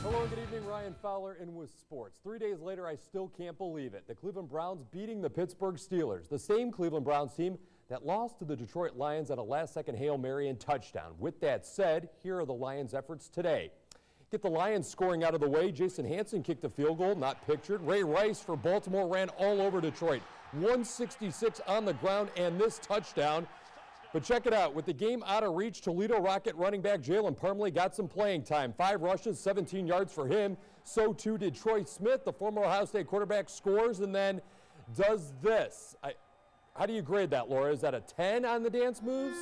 Hello and good evening. Ryan Fowler in with sports. 3 days later, I still can't believe it. The Cleveland Browns beating the Pittsburgh Steelers, the same Cleveland Browns team that lost to the Detroit Lions on a last-second Hail Mary and touchdown. With that said, here are the Lions' efforts today. Get the Lions scoring out of the way. Jason Hanson kicked a field goal, not pictured. Ray Rice for Baltimore ran all over Detroit. 166 on the ground and this touchdown. But check it out. With the game out of reach, Toledo Rocket running back Jalen Parmley got some playing time. 5 rushes, 17 yards for him. So too did Troy Smith, the former Ohio State quarterback, scores and then does this. How do you grade that, Laura? Is that a 10 on the dance moves?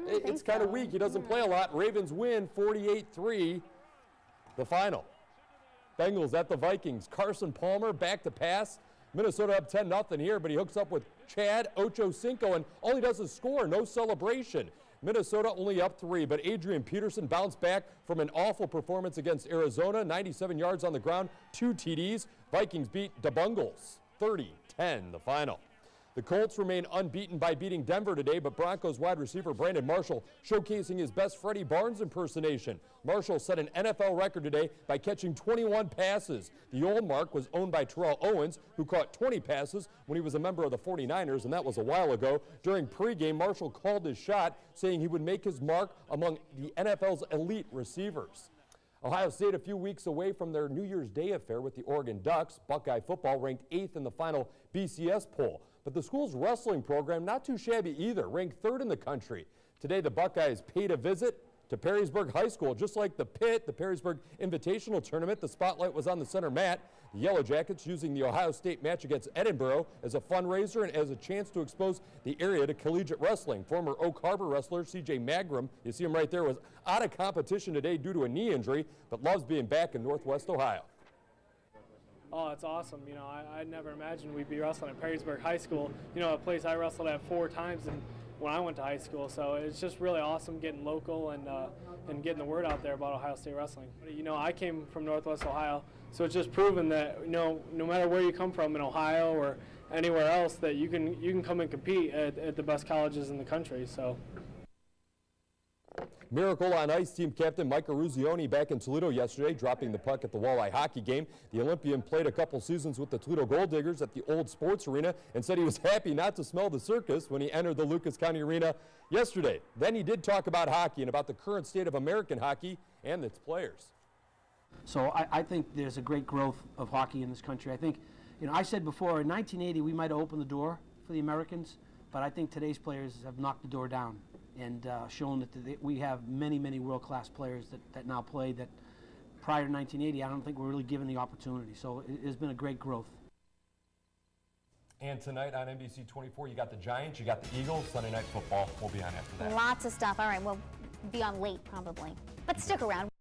It's kind of weak. He doesn't play a lot. Ravens win 48-3, the final. Bengals at the Vikings. Carson Palmer back to pass. Minnesota up 10-0 here, but he hooks up with Chad Ochocinco, and all he does is score, no celebration. Minnesota only up 3, but Adrian Peterson bounced back from an awful performance against Arizona, 97 yards on the ground, 2 TDs. Vikings beat the Bungles, 30-10, the final. The Colts remain unbeaten by beating Denver today, but Broncos wide receiver Brandon Marshall showcasing his best Freddie Barnes impersonation. Marshall set an NFL record today by catching 21 passes. The old mark was owned by Terrell Owens, who caught 20 passes when he was a member of the 49ers, and that was a while ago. During pregame, Marshall called his shot, saying he would make his mark among the NFL's elite receivers. Ohio State a few weeks away from their New Year's Day affair with the Oregon Ducks. Buckeye football ranked 8th in the final BCS poll. But the school's wrestling program not too shabby either, ranked 3rd in the country. Today the Buckeyes paid a visit to Perrysburg High School. Just like the Pit, the Perrysburg Invitational Tournament, the spotlight was on the center mat. The Yellow Jackets using the Ohio State match against Edinburgh as a fundraiser and as a chance to expose the area to collegiate wrestling. Former Oak Harbor wrestler C.J. Magram, you see him right there, was out of competition today due to a knee injury, but loves being back in Northwest Ohio. Oh, it's awesome. You know, I never imagined we'd be wrestling at Perrysburg High School, you know, a place I wrestled at 4 times when I went to high school. So it's just really awesome getting local and getting the word out there about Ohio State wrestling. You know, I came from Northwest Ohio, so it's just proven that, you know, no matter where you come from in Ohio or anywhere else, that you can come and compete at the best colleges in the country. So. Miracle on Ice team captain Mike Ruzioni back in Toledo yesterday, dropping the puck at the Walleye hockey game. The Olympian played a couple seasons with the Toledo Gold Diggers at the old sports arena and said he was happy not to smell the circus when he entered the Lucas County Arena yesterday. Then he did talk about hockey and about the current state of American hockey and its players. So I think there's a great growth of hockey in this country. I think, you know, I said before, in 1980 we might have opened the door for the Americans, but I think today's players have knocked the door down and shown that we have many, many world-class players that now play that prior to 1980, I don't think we're really given the opportunity. So it has been a great growth. And tonight on NBC 24, you got the Giants, you got the Eagles. Sunday Night Football will be on after that. Lots of stuff. All right, we'll be on late probably, but stick around.